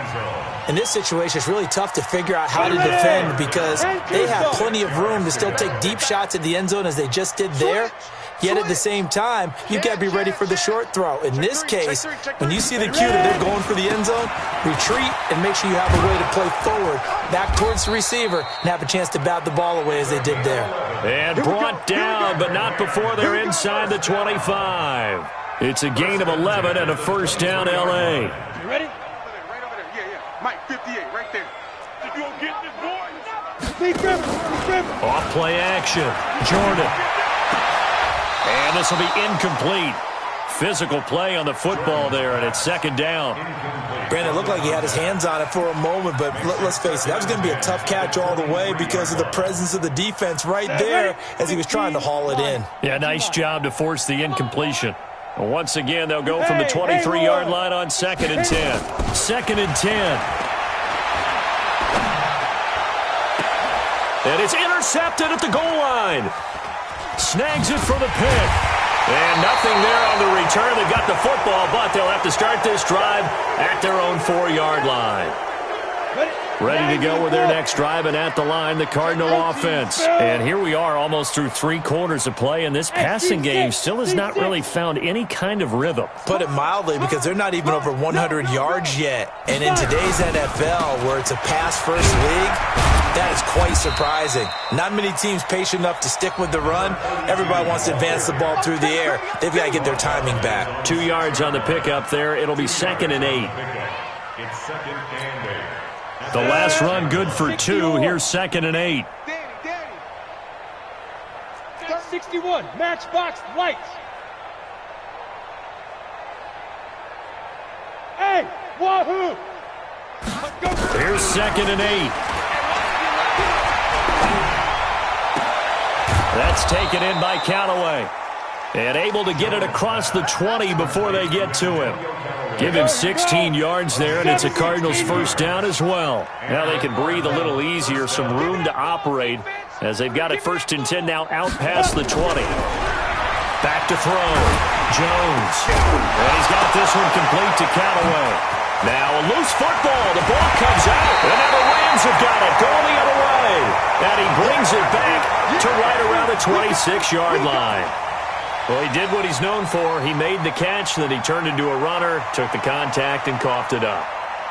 In this situation, it's really tough to figure out how to defend because they have plenty of room to still take deep shots at the end zone as they just did there. Yet at the same time, you've got to be ready for the short throw. In this case, when you see the cue that they're going for the end zone, retreat and make sure you have a way to play forward, back towards the receiver, and have a chance to bat the ball away as they did there. And brought down, but not before they're inside the 25. It's a gain of 11 and a first down L.A. You ready? Right over there. Yeah. Mike, 58, right there. Did you get this, boy? Off play action. Jordan. And this will be incomplete. Physical play on the football there, and it's 2nd down. Brandon, it looked like he had his hands on it for a moment, but let's face it, that was going to be a tough catch all the way because of the presence of the defense right there as he was trying to haul it in. Yeah, nice job to force the incompletion. Once again, they'll go from the 23-yard line on 2nd and 10. 2nd and 10. And it's intercepted at the goal line. Snags it for the pick. And nothing there on the return. They got the football, but they'll have to start this drive at their own 4-yard line. Ready to go with their next drive, and at the line, the Cardinal offense. And here we are almost through 3 quarters of play, and this passing game still has not really found any kind of rhythm. Put it mildly, because they're not even over 100 yards yet. And in today's NFL, where it's a pass-first league, that is quite surprising. Not many teams patient enough to stick with the run. Everybody wants to advance the ball through the air. They've got to get their timing back. 2 yards on the pickup there. It'll be 2nd and 8. It's 2nd and 8. The last run good for 2. Here's 2nd and 8. Danny. 61. Matchbox lights. Hey, wahoo! Here's 2nd and 8. That's taken in by Callaway. And able to get it across the 20 before they get to him. Give him 16 yards there, and it's a Cardinals first down as well. Now they can breathe a little easier, some room to operate as they've got it 1st and 10 now out past the 20. Back to throw. Jones. And he's got this one complete to Callaway. Now a loose football. The ball comes out. And now the Rams have got it going the other way. And he brings it back to right around the 26-yard line. Well, he did what he's known for. He made the catch, then he turned into a runner, took the contact, and coughed it up.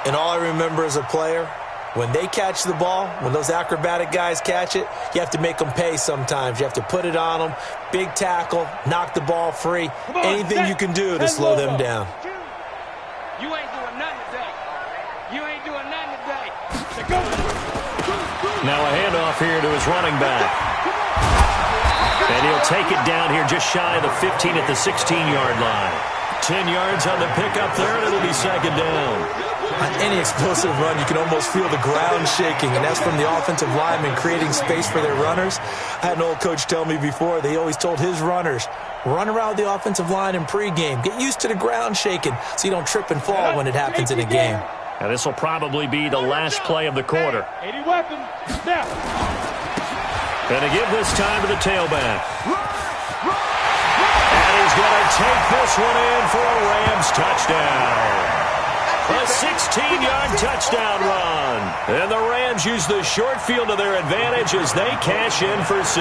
And all I remember as a player, when they catch the ball, when those acrobatic guys catch it, you have to make them pay sometimes. You have to put it on them, big tackle, knock the ball free, anything you can do to slow them down. You ain't doing nothing today. You ain't doing nothing today. Now a handoff here to his running back. And he'll take it down here just shy of the 15 at the 16-yard line. 10 yards on the pickup there, and it'll be 2nd down. On any explosive run, you can almost feel the ground shaking, and that's from the offensive linemen creating space for their runners. I had an old coach tell me before, they always told his runners, run around the offensive line in pregame. Get used to the ground shaking so you don't trip and fall when it happens in a game. And this will probably be the last play of the quarter. 80 weapons. Now. Going to give this time to the tailback. And he's going to take this one in for a Rams touchdown. A 16-yard touchdown run. And the Rams use the short field to their advantage as they cash in for 6.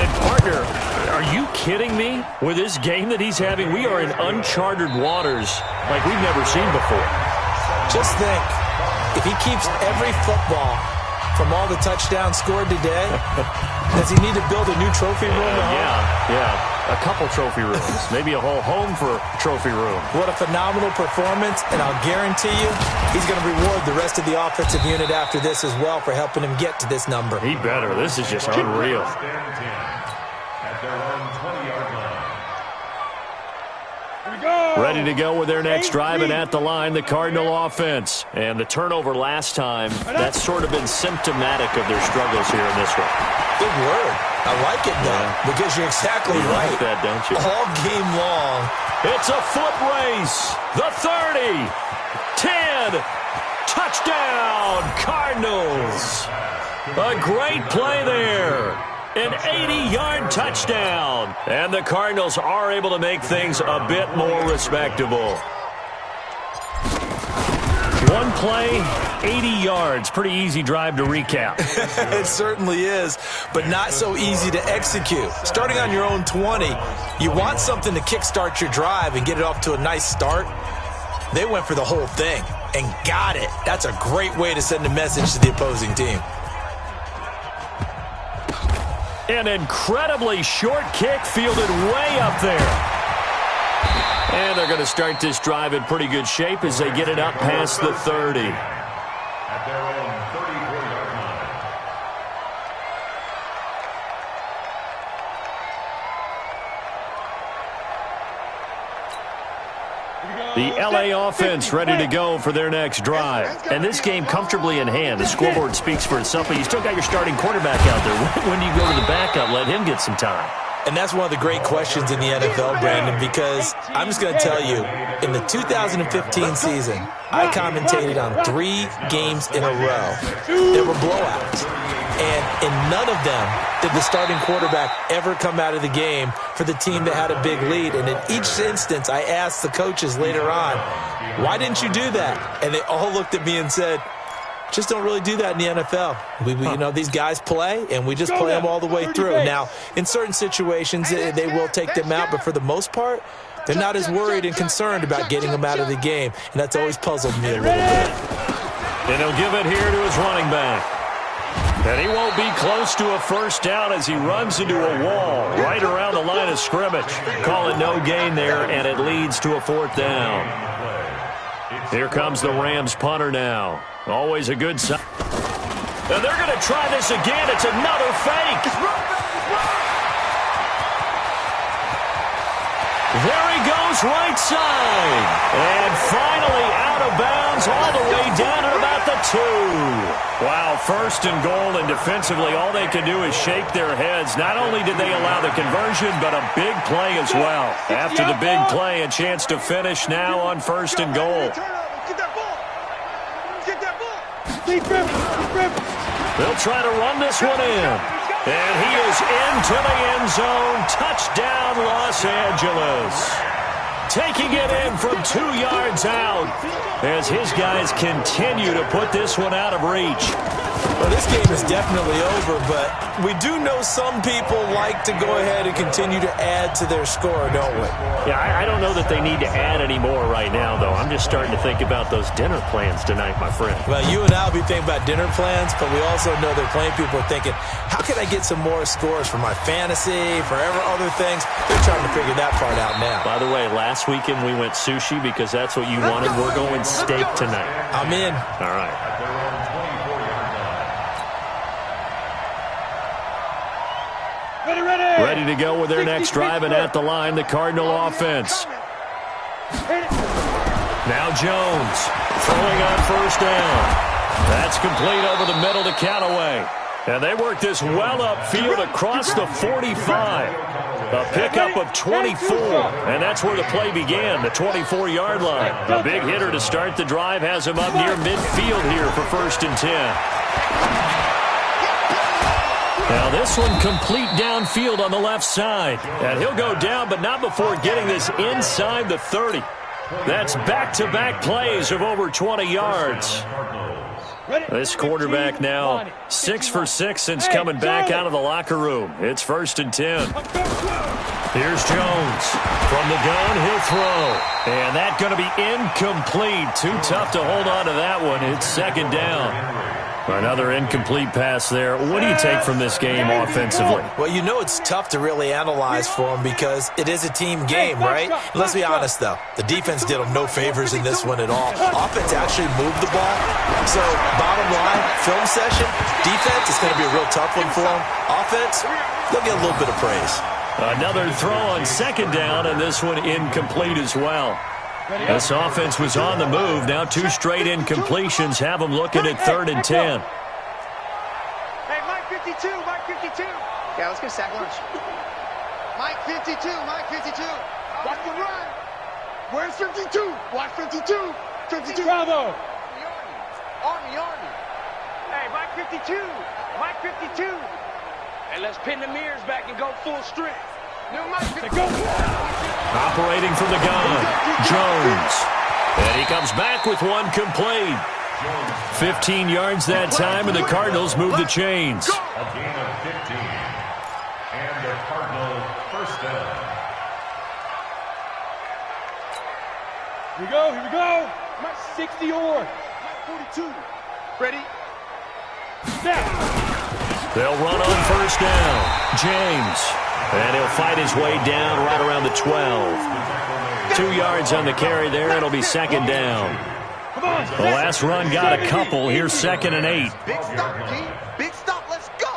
And, partner, are you kidding me? With this game that he's having, we are in uncharted waters like we've never seen before. Just think, if he keeps every football from all the touchdowns scored today, does he need to build a new trophy room at home? Yeah. A couple trophy rooms. Maybe a whole home for a trophy room. What a phenomenal performance, and I'll guarantee you he's going to reward the rest of the offensive unit after this as well for helping him get to this number. He better. This is just unreal. At their own 20-yard line. Ready to go with their next drive, and at the line, the Cardinal offense. And the turnover last time, that's sort of been symptomatic of their struggles here in this one. Good word. I like it, though, because you're exactly right. You like that, don't you? All game long. It's a foot race. The 30. 10. Touchdown, Cardinals. A great play there. An 80-yard touchdown. And the Cardinals are able to make things a bit more respectable. One play, 80 yards. Pretty easy drive to recap. It certainly is, but not so easy to execute. Starting on your own 20, you want something to kickstart your drive and get it off to a nice start. They went for the whole thing and got it. That's a great way to send a message to the opposing team. An incredibly short kick fielded way up there. And they're going to start this drive in pretty good shape as they get it up past the 30. At their own 34-yard line. The LA offense ready to go for their next drive. And this game comfortably in hand. The scoreboard speaks for itself, but you still got your starting quarterback out there. When do you go to the backup? Let him get some time. And that's one of the great questions in the NFL, Brandon, because I'm just going to tell you, in the 2015 season, I commentated on 3 games in a row. There were blowouts. And in none of them did the starting quarterback ever come out of the game for the team that had a big lead. And in each instance, I asked the coaches later on, why didn't you do that? And they all looked at me and said, just don't really do that in the NFL. You know, these guys play, and we just play them all the way through. Now, in certain situations, they will take them out, but for the most part, they're not as worried and concerned about getting them out of the game, and that's always puzzled me a little bit. And he'll give it here to his running back. And he won't be close to a first down as he runs into a wall right around the line of scrimmage. Call it no gain there, and it leads to a 4th down. Here comes the Rams punter now. Always a good sign. And they're going to try this again. It's another fake. There he goes goes right side. And finally out of bounds all the way down at about the 2. Wow, first and goal, and defensively all they can do is shake their heads. Not only did they allow the conversion, but a big play as well. After the big play, a chance to finish now on first and goal. Get that ball. Get that ball. They'll try to run this one in. And he is into the end zone. Touchdown, Los Angeles. Taking it in from 2 yards out as his guys continue to put this one out of reach. Well, this game is definitely over, but we do know some people like to go ahead and continue to add to their score, don't we? Yeah, I don't know that they need to add any more right now, though. I'm just starting to think about those dinner plans tonight, my friend. Well, you and I will be thinking about dinner plans, but we also know they're playing people are thinking, how can I get some more scores for my fantasy, for other things? They're trying to figure that part out now. By the way, last weekend we went sushi because that's what you wanted. We're going steak tonight. I'm in. All right. Ready to go with their next drive, and at the line, the Cardinal offense. Now Jones throwing on first down. That's complete over the middle to Callaway. And they work this well upfield across the 45. A pickup of 24, and that's where the play began, the 24-yard line. A big hitter to start the drive has him up near midfield here for first and 10. Now this one complete downfield on the left side. And he'll go down, but not before getting this inside the 30. That's back-to-back plays of over 20 yards. This quarterback now 6 for 6 since coming back out of the locker room. It's first and 10. Here's Jones. From the gun, he'll throw. And that's going to be incomplete. Too tough to hold on to that one. It's second down. Another incomplete pass there. What do you take from this game offensively? Well, you know it's tough to really analyze for them because it is a team game, right? Let's be honest, though. The defense did them no favors in this one at all. Offense actually moved the ball. So, bottom line, film session, defense is going to be a real tough one for them. Offense, they'll get a little bit of praise. Another throw on second down, and this one incomplete as well. This offense was on the move. Now 2 straight incompletions have them looking at third and 10. Hey, Mike 52, Mike 52. Yeah, let's go sack lunch. Mike 52, Mike 52. Watch the run. Where's 52? Watch 52. 52. Bravo. Army. Hey, Mike 52. Mike 52. Hey, let's pin the mirrors back and go full strength. Operating from the gun, Jones. And he comes back with one complete. 15 yards that time, and the Cardinals move the chains. A gain of 15. And the Cardinal first down. Here we go. My 60 or 42. Ready? Snap. They'll run on first down. James. And he'll fight his way down right around the 12. 2 yards on the carry there. It'll be second down. The last run got a couple. Here's second and 8. Big stop, G. Big stop. Let's go.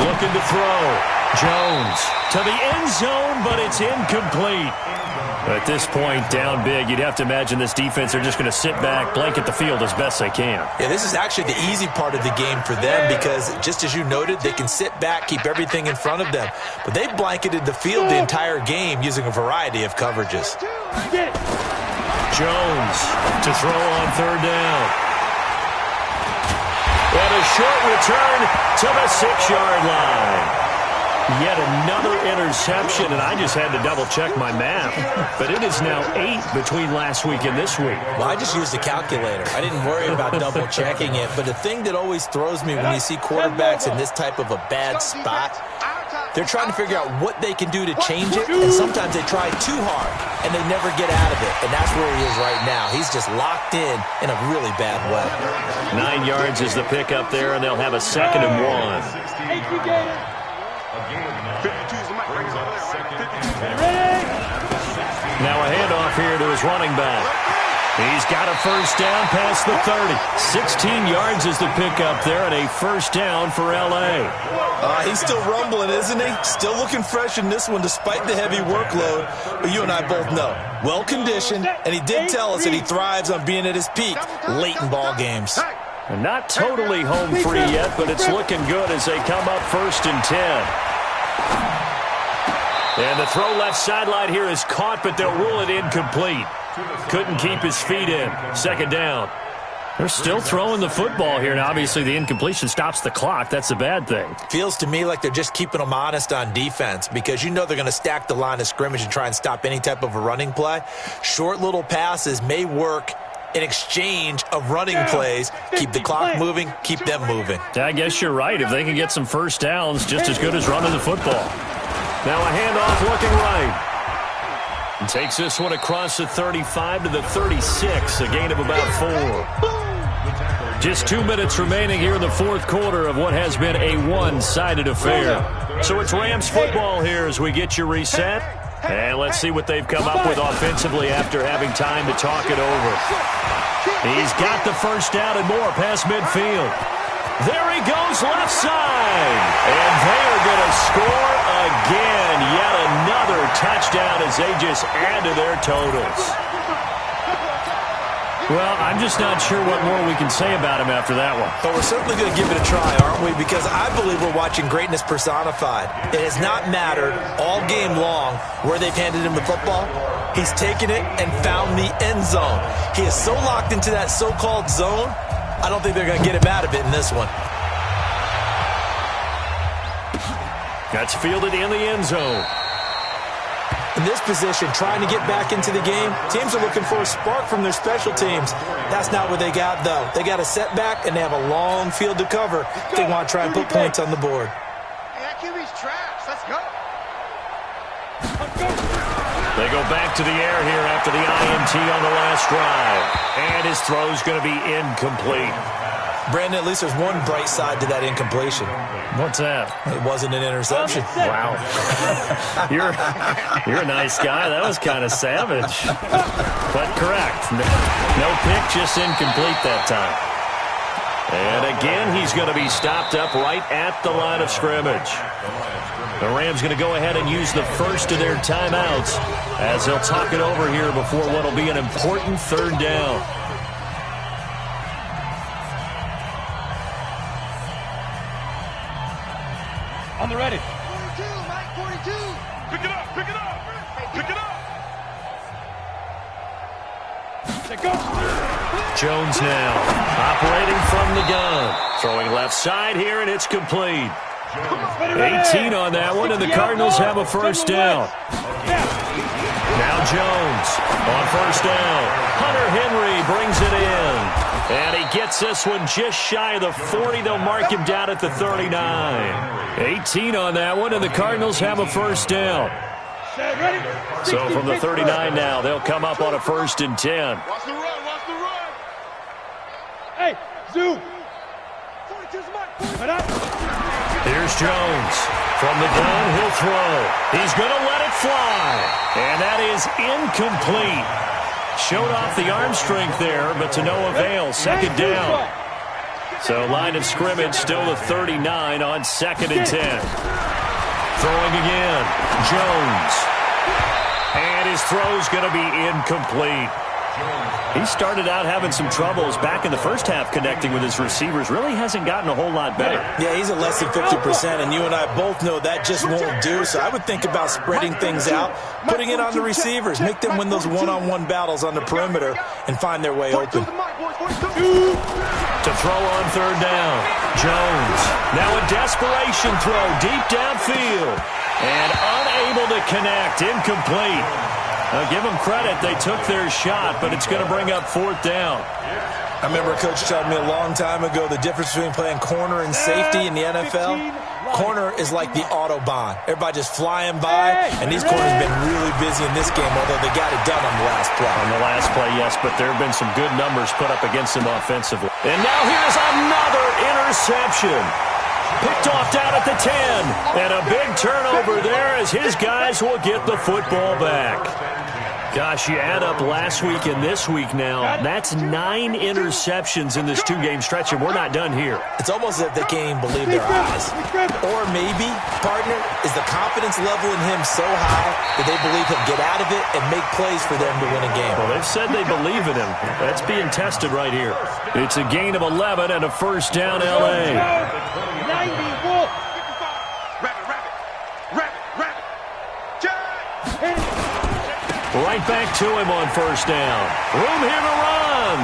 Looking to throw. Jones to the end zone, but it's incomplete. At this point, down big, you'd have to imagine this defense, they're just going to sit back, blanket the field as best they can. Yeah, this is actually the easy part of the game for them because, just as you noted, they can sit back, keep everything in front of them. But they've blanketed the field the entire game using a variety of coverages. Jones to throw on third down. And a short return to the 6-yard line. Yet another interception, and I just had to double-check my math. But it is now 8 between last week and this week. Well, I just used a calculator. I didn't worry about double-checking it. But the thing that always throws me when you see quarterbacks in this type of a bad spot, they're trying to figure out what they can do to change it, and sometimes they try too hard, and they never get out of it. And that's where he is right now. He's just locked in a really bad way. 9 yards is the pickup there, and they'll have a second and 1. Now a handoff here to his running back. He's got a first down past the 30. 16 yards is the pickup there, and a first down for L.A. He's still rumbling, isn't he? Still looking fresh in this one despite the heavy workload. But you and I both know, well-conditioned, and he did tell us that he thrives on being at his peak late in ball games. And not totally home free yet, but it's looking good as they come up 1st and 10. And the throw left sideline here is caught, but they'll rule it incomplete. Couldn't keep his feet in. 2nd down. They're still throwing the football here, and obviously the incompletion stops the clock. That's a bad thing. Feels to me like they're just keeping them honest on defense because you know they're going to stack the line of scrimmage and try and stop any type of a running play. Short little passes may work in exchange of running plays. Keep the clock moving, keep them moving. I guess you're right. If they can get some first downs, just as good as running the football. Now a handoff looking right. And takes this one across the 35 to the 36, a gain of about 4. Just 2 minutes remaining here in the 4th quarter of what has been a one-sided affair. So it's Rams football here as we get you reset. And let's see what they've come up with offensively after having time to talk it over. He's got the first down and more past midfield. There he goes left side. And they are going to score again. Yet another touchdown as they just add to their totals. Well, I'm just not sure what more we can say about him after that one. But we're certainly going to give it a try, aren't we? Because I believe we're watching greatness personified. It has not mattered all game long where they've handed him the football. He's taken it and found the end zone. He is so locked into that so-called zone, I don't think they're going to get him out of it in this one. That's fielded in the end zone. In this position, trying to get back into the game, teams are looking for a spark from their special teams. That's not what they got, though. They got a setback, and they have a long field to cover if they want to try and put points on the board. Hey, that QB's trash. Let's go. They go back to the air here after the INT on the last drive. And his throw's going to be incomplete. Brandon, at least there's one bright side to that incompletion. What's that? It wasn't an interception. Wow. You're a nice guy. That was kind of savage. But correct. No pick, just incomplete that time. And again, he's going to be stopped up right at the line of scrimmage. The Rams going to go ahead and use the first of their timeouts as they'll talk it over here before what will be an important 3rd down. On the ready. 42, Mike, 42. Pick it up, pick it up, pick it up. Go. Jones now operating from the gun. Throwing left side here, and it's complete. 18 on that one, and the Cardinals have a first down. Now Jones on first down. Hunter Henry brings it in. And he gets this one just shy of the 40. They'll mark him down at the 39. 18 on that one, and the Cardinals have a first down. So from the 39 now, they'll come up on a 1st and 10. Watch the run, watch the run. Hey, zoom. Here's Jones. From the gun, he'll throw. He's going to let it fly. And that is incomplete. Showed off the arm strength there, but to no avail. 2nd down. So line of scrimmage still the 39 on 2nd and 10. Throwing again. Jones. And his throw's going to be incomplete. He started out having some troubles back in the first half connecting with his receivers. Really hasn't gotten a whole lot better. Yeah, he's at less than 50%, and you and I both know that just won't do. So I would think about spreading things out, putting it on the receivers, make them win those one-on-one battles on the perimeter and find their way open. To throw on 3rd down. Jones. Now a desperation throw deep downfield. And unable to connect. Incomplete. Give them credit. They took their shot, but it's going to bring up 4th down. I remember a coach telling me a long time ago the difference between playing corner and safety in the NFL. Corner is like the Autobahn. Everybody just flying by, and these corners have been really busy in this game, although they got it done on the last play. On the last play, yes, but there have been some good numbers put up against them offensively. And now here's another interception. Picked off down at the 10. And a big turnover there as his guys will get the football back. Gosh, you add up last week and this week now. That's 9 interceptions in this 2-game stretch, and we're not done here. It's almost as if they can't even believe their eyes. Or maybe, partner, is the confidence level in him so high that they believe he'll get out of it and make plays for them to win a game. Well, they've said they believe in him. That's being tested right here. It's a gain of 11 and a first down, L.A. 90, Wolf. Right back to him on first down. Room here to run.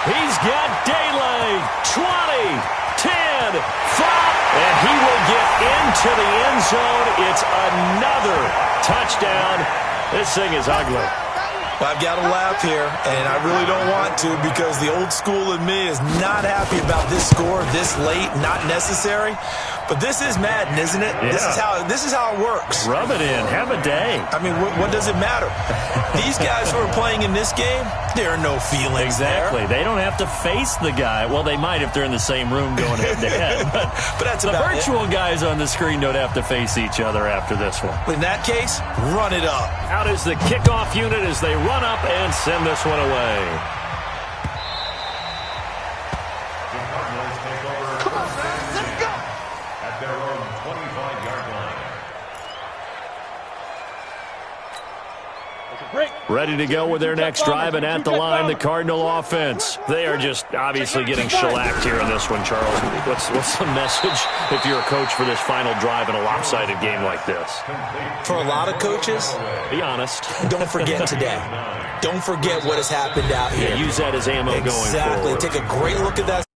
He's got daylight. 20, 10, 5. And he will get into the end zone. It's another touchdown. This thing is ugly. I've got to laugh here, and I really don't want to because the old school in me is not happy about this score this late, not necessary. But this is Madden, isn't it? Yeah. This is how it works. Rub it in. Have a day. I mean, what does it matter? These guys who are playing in this game, there are no feelings Exactly. there. They don't have to face the guy. Well, they might if they're in the same room going head-to-head. But that's the about virtual guys on the screen don't have to face each other after this one. In that case, run it up. Out is the kickoff unit as they run up and send this one away. The Cardinals take over first and 10 at their own 25-yard line. Ready to go with their next drive, and at the line, the Cardinal offense. They are just obviously getting shellacked here in this one, Charles. What's the message if you're a coach for this final drive in a lopsided game like this? For a lot of coaches, Be honest. don't forget today. Don't forget what has happened out here. Use that as ammo going forward. Exactly. Take a great look at that